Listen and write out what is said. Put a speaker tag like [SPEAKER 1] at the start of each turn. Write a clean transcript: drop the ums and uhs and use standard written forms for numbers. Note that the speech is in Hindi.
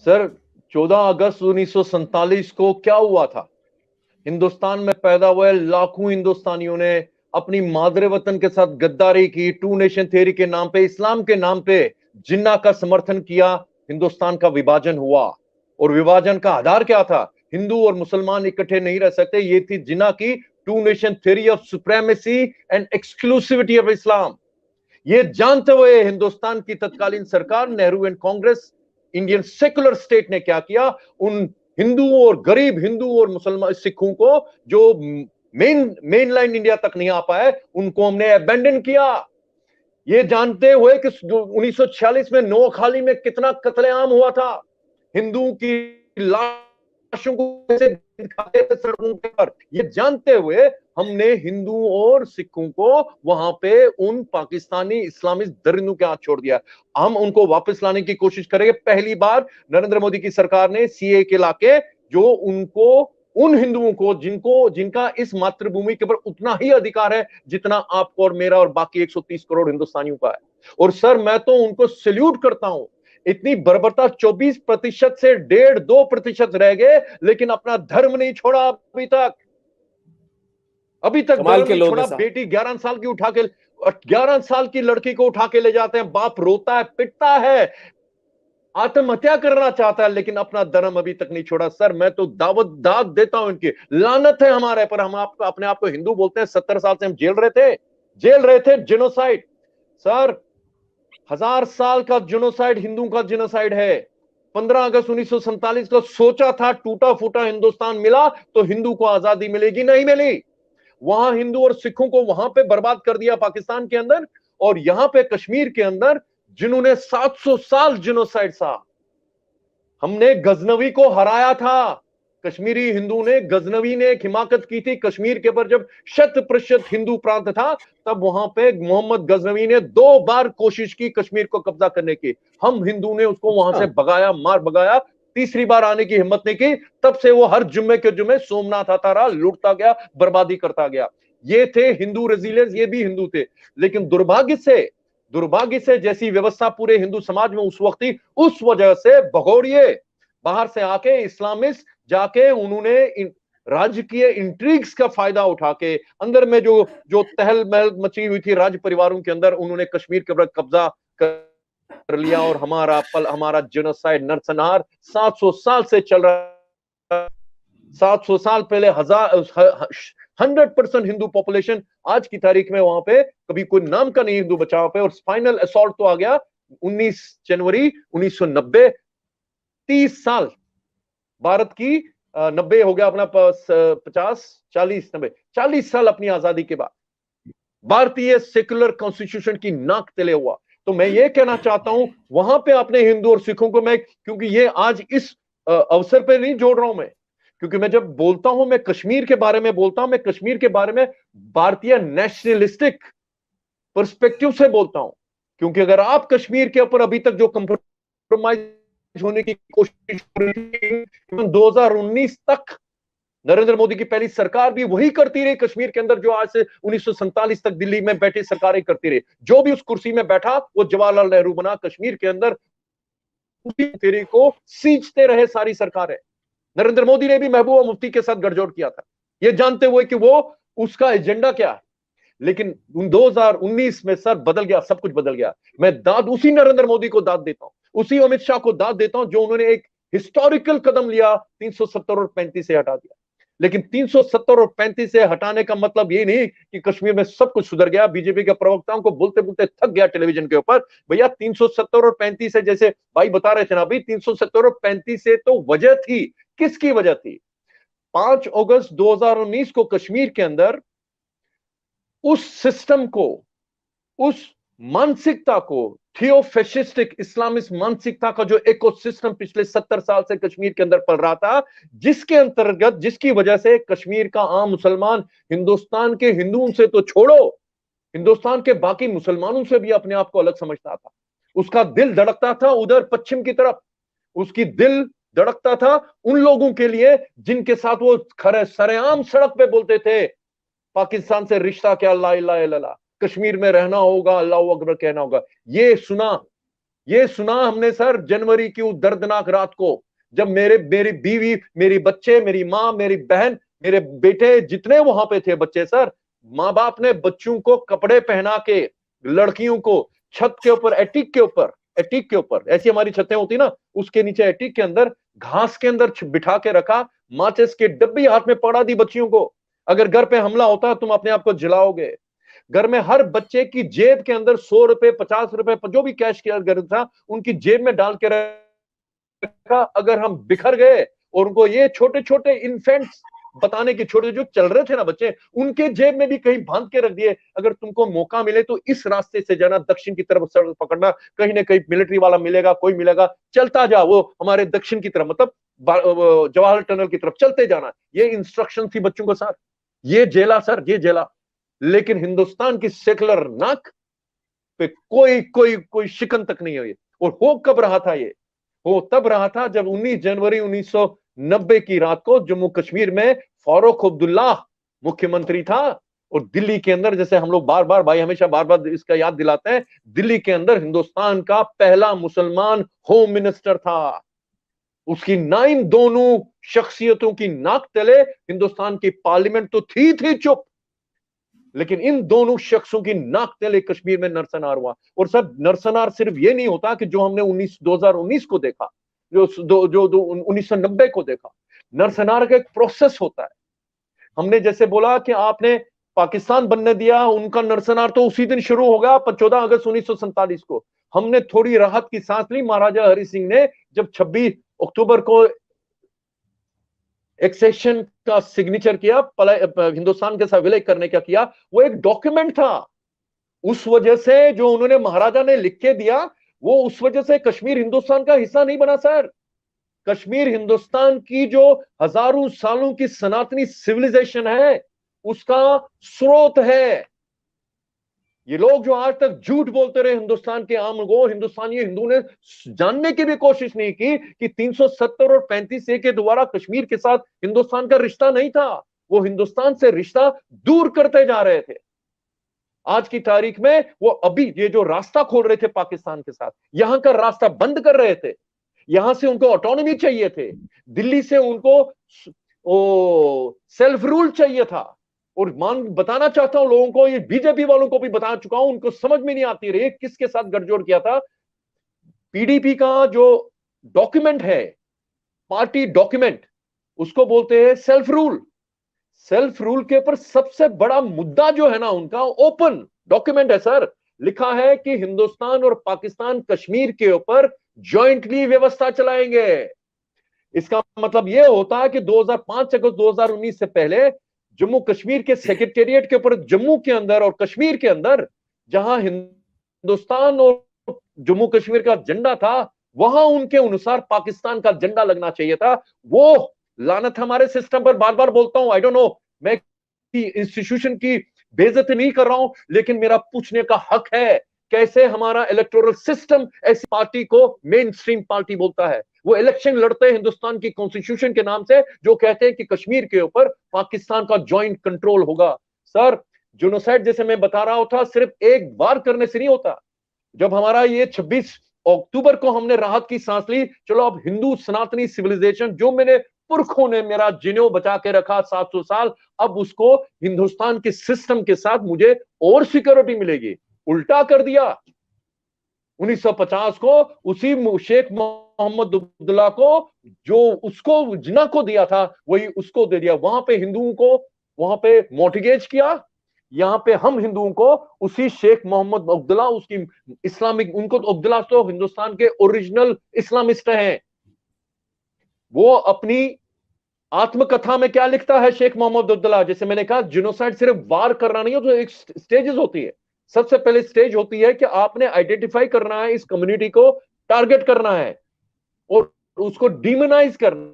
[SPEAKER 1] सर 14 अगस्त 1947 को क्या हुआ था? हिंदुस्तान में पैदा हुए लाखों हिंदुस्तानियों ने अपनी मादरे वतन के साथ गद्दारी की, टू नेशन थ्योरी के नाम पे, इस्लाम के नाम पे जिन्ना का समर्थन किया। हिंदुस्तान का विभाजन हुआ और विभाजन का आधार क्या था? हिंदू और मुसलमान इकट्ठे नहीं रह सकते, ये थी जिन्ना की two nation theory of supremacy and exclusivity of Islam. ये जानते हुए हिंदुस्तान की तत्कालीन सरकार, Nehru and Congress, Indian secular state ने क्या किया? उन हिंदुओं और गरीब हिंदू और मुसलमान सिखों को जो मेन लाइन इंडिया तक नहीं आ पाए, उनको हमने अबेंडन किया। ये जानते हुए कि 1946 में नोआखाली में कितना कत्लेआम हुआ था, हिंदुओं की लाशों को कैसे दिखाते थे सड़कों पर, ये जानते हुए हमने हिंदुओं और सिखों को वहां पे उन पाकिस्तानी इस्लामिस्ट दरिंदों के हाथ छोड़ दिया। हम उनको वापस लाने की कोशिश करेंगे। पहली बार नरेंद्र मोदी की सरकार ने सीए के लाके जो उनको, उन हिंदुओं को जिनका इस मातृभूमि के ऊपर उतना ही अधिकार है जितना आपको और मेरा और बाकी 130 करोड़ हिंदुस्तानियों का है। और सर मैं तो उनको सैल्यूट करता हूं, इतनी बर्बरता, 24% से 1.5-2% रह गए, लेकिन अपना धर्म नहीं छोड़ा अभी तक धर्म नहीं छोड़ा। बेटी 11 साल की उठा के, 11 साल की लड़की को उठा के ले जाते हैं, बाप रोता है, पिटता है, आत्महत्या करना चाहता है, लेकिन अपना धर्म अभी तक नहीं छोड़ा। सर मैं तो दाद देता हूं इनकी, लानत है हमारे पर। हम आपको अपने आप को हिंदू बोलते हैं, 70 साल से हम जेल रहे थे जेनोसाइड। सर 1000 साल का जेनोसाइड हिंदू का जेनोसाइड है। 15 अगस्त 1947 को सोचा था टूटा फूटा हिंदुस्तान मिला तो हिंदू को आजादी मिलेगी, नहीं मिली। वहां हिंदू और सिखों को वहां पे बर्बाद कर दिया पाकिस्तान के अंदर, और यहां पे कश्मीर के अंदर जिन्होंने 700 साल जिनोसाइड सहा। हमने गजनवी को हराया था, कश्मीरी हिंदू ने, गजनवी ने एक हिमाकत की थी कश्मीर के ऊपर। जब 100% हिंदू प्रांत था, तब वहां पे मोहम्मद गजनवी ने 2 बार कोशिश की कश्मीर को कब्जा करने की। हम हिंदू ने उसको वहां से भगाया, मार भगाया। तीसरी बार आने की हिम्मत नहीं की। तब से वो हर जुम्मे के जुम्मे सोमनाथ आता रहा, लूटता गया, बर्बादी करता गया। ये थे हिंदू रेजिलियंस, ये भी हिंदू थे। लेकिन दुर्भाग्य से जैसी व्यवस्था पूरे हिंदू समाज में उस वक्त थी, उस वजह से भगोड़िए बाहर से आके इस्लामिस्ट जाके उन्होंने राजकीय इंट्रिग्स का फायदा उठा के अंदर में जो जो तहल महल मची हुई थी राज परिवारों के अंदर, उन्होंने कश्मीर के ऊपर कब्जा कर लिया। और हमारा जेनोसाइड नरसंहार 700 साल से चल रहा। 700 साल पहले 100% हिंदू पॉपुलेशन, आज की तारीख में वहां पे कभी कोई नाम का नहीं हिंदू बचा पे। और फाइनल असॉल्ट तो आ गया 19 जनवरी 1990। 30 साल भारत की, 90 हो गया अपना, 50, 40, 90, 40 साल अपनी आजादी के बाद भारतीय सेकुलर कॉन्स्टिट्यूशन की नाक तले हुआ। तो मैं ये कहना चाहता हूं, वहां पे अपने हिंदू और सिखों को मैं, क्योंकि ये आज इस अवसर पे नहीं जोड़ रहा हूं मैं, क्योंकि मैं जब बोलता हूं, मैं कश्मीर के बारे में बोलता हूं, मैं कश्मीर के बारे में भारतीय नेशनलिस्टिक पर्सपेक्टिव से बोलता हूं। क्योंकि अगर आप कश्मीर के ऊपर अभी तक जो कंप्रोमाइज होने की कोशिश हो रही थी, 2019 तक नरेंद्र मोदी की पहली सरकार भी वही करती रही कश्मीर के अंदर, जो आज से 1947 तक दिल्ली में बैठी सरकारें करती रही। जो भी उस कुर्सी में बैठा वो जवाहरलाल नेहरू बना। कश्मीर के अंदर उसी तेरी को सींचते रहे सारी सरकारें। नरेंद्र मोदी ने भी महबूबा मुफ्ती के साथ गठजोड़ किया था, ये जानते हुए कि वो, उसका एजेंडा क्या है। लेकिन 2019 में सर बदल गया, सब कुछ बदल गया। मैं दाद उसी नरेंद्र मोदी को दाद देता हूं, उसी अमित शाह को दाद देता हूं, जो उन्होंने एक हिस्टोरिकल कदम लिया, 370 और 35 से हटा दिया। लेकिन 370 और 35 से हटाने का मतलब ये नहीं कि कश्मीर में सब कुछ सुधर गया। बीजेपी के प्रवक्ताओं को बोलते बोलते थक गया टेलीविजन के ऊपर। भैया 370 और 35 से, जैसे भाई बता रहे थे ना अभी, 370 और 35 से तो वजह थी, किसकी वजह थी? 5 अगस्त 2019 को कश्मीर के अंदर उस सिस्टम को, उस मानसिकता को, थियोफेशिस्टिक इस्लामिस्ट मानसिकता का जो इकोसिस्टम पिछले 70 साल से कश्मीर के अंदर पल रहा था, जिसके अंतर्गत, जिसकी वजह से कश्मीर का आम मुसलमान हिंदुस्तान के हिंदुओं से तो छोड़ो, हिंदुस्तान के बाकी मुसलमानों से भी अपने आप को अलग समझता था। उसका दिल धड़कता था उधर पश्चिम की तरफ, उसकी दिल धड़कता था उन लोगों के लिए जिनके साथ वो खरे सरेआम सड़क पे बोलते थे, पाकिस्तान से रिश्ता क्या, ला इलाहा इल्लल्लाह, कश्मीर में रहना होगा, अल्लाह अकबर कहना होगा। ये सुना ये सुना हमने सर जनवरी की उस दर्दनाक रात को, जब मेरी बीवी, मेरी बच्चे, मेरी माँ, मेरी बहन, मेरे बेटे, जितने वहां पे थे बच्चे सर, माँ बाप ने बच्चों को कपड़े पहना के, लड़कियों को छत के ऊपर, एटीक के ऊपर, ऐसी हमारी छतें होती ना, उसके नीचे एटीक के अंदर, घास के अंदर बिठा के रखा, माचिस की डब्बी हाथ में पड़ा दी बच्चियों को, अगर घर पे हमला होता तुम अपने आप को जलाओगे। घर में हर बच्चे की जेब के अंदर 100 रुपए, 50 रुपए, जो भी कैश किया घर था, उनकी जेब में डाल के रखा। अगर हम बिखर गए और उनको ये छोटे छोटे इन्फेंट्स बताने के, छोटे जो चल रहे थे ना बच्चे, उनके जेब में भी कहीं बांध के रख दिए, अगर तुमको मौका मिले तो इस रास्ते से जाना, दक्षिण की तरफ सड़क पकड़ना, कहीं ना कहीं मिलिट्री वाला मिलेगा, कोई मिलेगा, चलता जा, वो हमारे दक्षिण की तरफ, मतलब जवाहर टनल की तरफ चलते जाना, ये इंस्ट्रक्शन थी बच्चों को सर, ये जेला सर, ये जेला। लेकिन हिंदुस्तान की सेकुलर नाक पे कोई कोई कोई शिकन तक नहीं हुई। और हो कब रहा था ये? वो तब रहा था जब 19 जनवरी 1990 की रात को जम्मू कश्मीर में फारूक अब्दुल्ला मुख्यमंत्री था, और दिल्ली के अंदर, जैसे हम लोग बार बार भाई हमेशा बार बार इसका याद दिलाते हैं, दिल्ली के अंदर हिंदुस्तान का पहला मुसलमान होम मिनिस्टर था। उसकी नाइन दोनों शख्सियतों की नाक तले हिंदुस्तान की पार्लियामेंट तो थी चुप, लेकिन इन दोनों शख्सों की नाक तले कश्मीर में नरसंहार हुआ। और सर नरसंहार सिर्फ ये नहीं होता कि जो हमने 2019 को देखा, जो 1990 को देखा, नरसंहार का एक प्रोसेस होता है। हमने जैसे बोला कि आपने पाकिस्तान बनने दिया, उनका नरसंहार तो उसी दिन शुरू हो गया 14 अगस्त 1947 को। हमने थोड़ी राहत की सांस ली, महाराजा हरि सिंह ने जब 26 अक्टूबर को एक्सेशन का सिग्नेचर किया, हिंदुस्तान के साथ विलय करने का किया, वो एक डॉक्यूमेंट था। उस वजह से जो उन्होंने महाराजा ने लिख के दिया, वो उस वजह से कश्मीर हिंदुस्तान का हिस्सा नहीं बना सर। कश्मीर हिंदुस्तान की जो हजारों सालों की सनातनी सिविलाइजेशन है, उसका स्रोत है। ये लोग जो आज तक झूठ बोलते रहे हिंदुस्तान के आम लोगों, हिंदुस्तानी हिंदू ने जानने की भी कोशिश नहीं की कि 370 और 35A के द्वारा कश्मीर के साथ हिंदुस्तान का रिश्ता नहीं था। वो हिंदुस्तान से रिश्ता दूर करते जा रहे थे। आज की तारीख में वो अभी ये जो रास्ता खोल रहे थे पाकिस्तान के साथ, यहां का रास्ता बंद कर रहे थे। यहां से उनको ऑटोनॉमी चाहिए थे, दिल्ली से उनको सेल्फ रूल चाहिए था। और बताना चाहता हूं लोगों को, ये बीजेपी वालों को भी बता चुका हूं, उनको समझ में नहीं आती रही किसके साथ गठजोड़ किया था। पीडीपी का जो डॉक्यूमेंट है, पार्टी डॉक्यूमेंट, उसको बोलते हैं सेल्फ रूल। सेल्फ रूल के ऊपर सबसे बड़ा मुद्दा जो है ना उनका, ओपन डॉक्यूमेंट है सर, लिखा है कि हिंदुस्तान और पाकिस्तान कश्मीर के ऊपर ज्वाइंटली व्यवस्था चलाएंगे। इसका मतलब यह होता है कि 5 अगस्त 2019 से पहले जम्मू कश्मीर के सेक्रेटेरिएट के ऊपर, जम्मू के अंदर और कश्मीर के अंदर, जहां हिंदुस्तान और जम्मू कश्मीर का झंडा था, वहां उनके अनुसार पाकिस्तान का झंडा लगना चाहिए था। वो लानत हमारे सिस्टम पर, बार बार बोलता हूं, आई डोंट नो, मैं इंस्टीट्यूशन की बेइज्जती नहीं कर रहा हूं, लेकिन मेरा पूछने का हक है, कैसे हमारा इलेक्टोरल सिस्टम ऐसी पार्टी को मेन स्ट्रीम पार्टी बोलता है। वो इलेक्शन लड़ते हैं हिंदुस्तान की कॉन्स्टिट्यूशन के नाम से, जो कहते हैं कि कश्मीर के ऊपर पाकिस्तान का ज्वाइंट कंट्रोल होगा। सर जेनोसाइड जैसे मैं बता रहा था, सिर्फ एक बार करने से नहीं होता। जब हमारा ये 26 अक्टूबर को हमने राहत की सांस ली, चलो अब हिंदू सनातनी सिविलाइजेशन जो मेरे पुरखों ने मेरा जिन्हों बचा के रखा 700 साल, अब उसको हिंदुस्तान के सिस्टम के साथ मुझे और सिक्योरिटी मिलेगी। उल्टा कर दिया 1950 को, उसी शेख मोहम्मद अब्दुल्ला को, जो उसको जिना को दिया था वही उसको दे दिया। वहां पे हिंदुओं को वहां पे मोर्टिगेज किया, यहां पे हम हिंदुओं को उसी शेख मोहम्मद अब्दुल्ला, उसकी इस्लामिक, उनको तो अब्दुल्ला तो हिंदुस्तान के ओरिजिनल इस्लामिस्ट हैं। वो अपनी आत्मकथा में क्या लिखता है शेख मोहम्मद अब्दुल्ला, जैसे मैंने कहा जिनोसाइड सिर्फ वार करना नहीं हो, तो एक स्टेजेस होती है। सबसे पहले स्टेज होती है कि आपने आइडेंटिफाई करना है, इस कम्युनिटी को टारगेट करना है और उसको डिमोनाइज करना